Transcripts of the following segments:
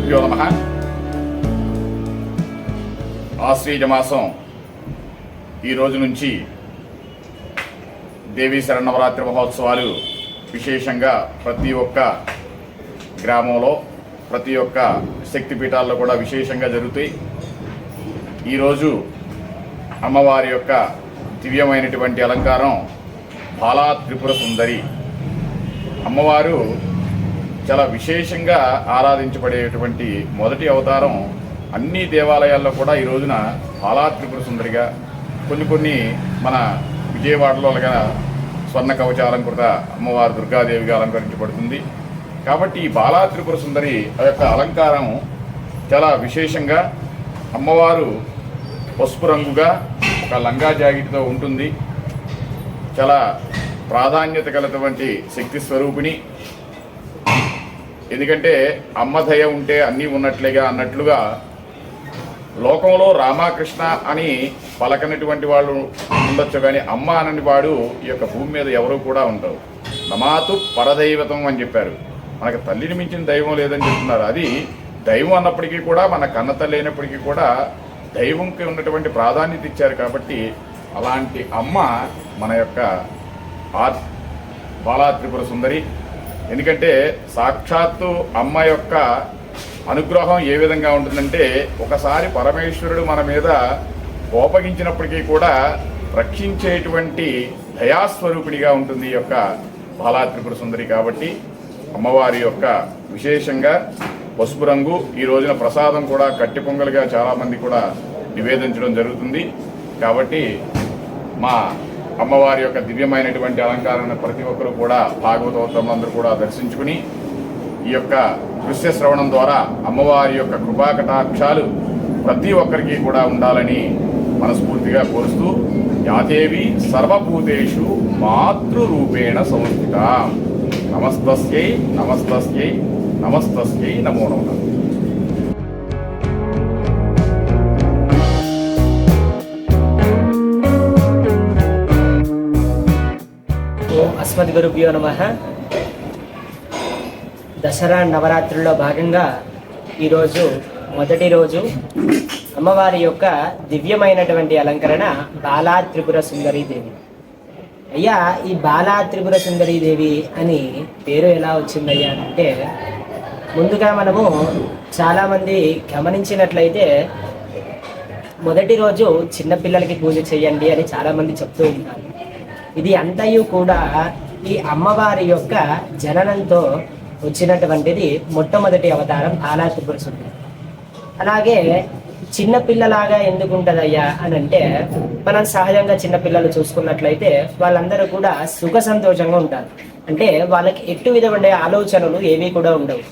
గురుభ్యో నమః. ఆశ్వీజ మాసం ఈ రోజు నుంచి దేవీ శరన్నవరాత్రి మహోత్సవాలు విశేషంగా ప్రతి ఒక్క గ్రామంలో ప్రతి ఒక్క శక్తిపీఠాల్లో కూడా విశేషంగా జరుగుతాయి. ఈరోజు అమ్మవారి యొక్క దివ్యమైనటువంటి అలంకారం బాలా త్రిపుర సుందరి. అమ్మవారు చాలా విశేషంగా ఆరాధించబడేటువంటి మొదటి అవతారం. అన్ని దేవాలయాల్లో కూడా ఈ రోజున బాలా త్రిపుర సుందరిగా కొన్ని మన విజయవాడలో అలాగా స్వర్ణ కవచ అలంకృత అమ్మవారు దుర్గాదేవిగా అలంకరించబడుతుంది. కాబట్టి ఈ బాలా త్రిపుర సుందరి యొక్క అలంకారం చాలా విశేషంగా అమ్మవారు పసుపు రంగుగా ఒక లంగా జాకెట్తో ఉంటుంది. చాలా ప్రాధాన్యత కలటువంటి శక్తి స్వరూపిణి. ఎందుకంటే అమ్మ దయ ఉంటే అన్నీ ఉన్నట్లేగా అన్నట్లుగా లోకంలో రామకృష్ణ అని పలకనటువంటి వాళ్ళు ఉండొచ్చు, కానీ అమ్మ అనని వాడు ఈ యొక్క భూమి మీద ఎవరు కూడా ఉండరు. నమాతు పరదైవతం అని చెప్పారు. మనకు తల్లిని మించిన దైవం లేదని చెప్తున్నారు. అది దైవం అన్నప్పటికీ కూడా మన కన్న తల్లి అయినప్పటికీ కూడా దైవంకి ఉన్నటువంటి ప్రాధాన్యత ఇచ్చారు. కాబట్టి అలాంటి అమ్మ మన యొక్క బాలా త్రిపుర సుందరి. ఎందుకంటే సాక్షాత్తు అమ్మ యొక్క అనుగ్రహం ఏ విధంగా ఉంటుందంటే, ఒకసారి పరమేశ్వరుడు మన మీద కోపగించినప్పటికీ కూడా రక్షించేటువంటి దయాస్వరూపిణిగా ఉంటుంది ఈ యొక్క బాలా త్రిపుర సుందరి. కాబట్టి అమ్మవారి యొక్క విశేషంగా పసుపు రంగు. ఈ రోజున ప్రసాదం కూడా కట్టి పొంగలుగా చాలామంది కూడా నివేదించడం జరుగుతుంది. కాబట్టి మా అమ్మవారి యొక్క దివ్యమైనటువంటి అలంకారాన్ని ప్రతి ఒక్కరూ కూడా భాగవతోత్తములందరూ కూడా దర్శించుకుని ఈ యొక్క దృశ్య శ్రవణం ద్వారా అమ్మవారి యొక్క కృపాకటాక్షాలు ప్రతి ఒక్కరికి కూడా ఉండాలని మనస్ఫూర్తిగా కోరుస్తూ, యాదేవి సర్వభూతేషు మాతృరూపేణ సంస్థిత. నమస్తస్యై నమస్తస్యై నమస్తస్యై నమో నమః. అస్మద్గురుభ్యో నమః. దసరా నవరాత్రుల్లో భాగంగా ఈరోజు మొదటి రోజు అమ్మవారి యొక్క దివ్యమైనటువంటి అలంకరణ బాలా త్రిపుర సుందరీ దేవి. అయ్యా, ఈ బాలా త్రిపుర సుందరీ దేవి అని పేరు ఎలా వచ్చిందయ్యా అంటే, ముందుగా మనము చాలామంది గమనించినట్లయితే మొదటి రోజు చిన్నపిల్లలకి పూజ చేయండి అని చాలామంది చెప్తూ ఉంటారు. ఇది అంతయు కూడా ఈ అమ్మవారి యొక్క జననంతో వచ్చినటువంటిది మొట్టమొదటి అవతారం బాలా త్రిపుర సుందరి. అలాగే చిన్నపిల్లలాగా ఎందుకు ఉంటుందయ్యా అని అంటే, మనం సహజంగా చిన్నపిల్లలు చూసుకున్నట్లయితే వాళ్ళందరూ కూడా సుఖ సంతోషంగా ఉంటారు. అంటే వాళ్ళకి ఎటు విధమైన ఆలోచనలు ఏవి కూడా ఉండవు.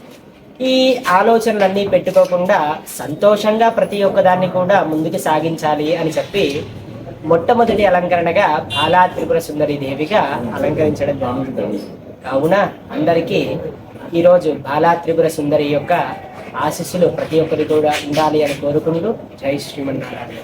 ఈ ఆలోచనలన్నీ పెట్టుకోకుండా సంతోషంగా ప్రతి ఒక్కదాన్ని కూడా ముందుకు సాగించాలి అని చెప్పి మొట్టమొదటి అలంకరణగా బాలా త్రిపుర సుందరి దేవిగా అలంకరించడం జరుగుతుంది. కావున అందరికీ ఈరోజు బాలా త్రిపుర సుందరి యొక్క ఆశీస్సులు ప్రతి ఒక్కరి కూడా ఉండాలి అని కోరుకుంటూ జై శ్రీమన్నారాయణ.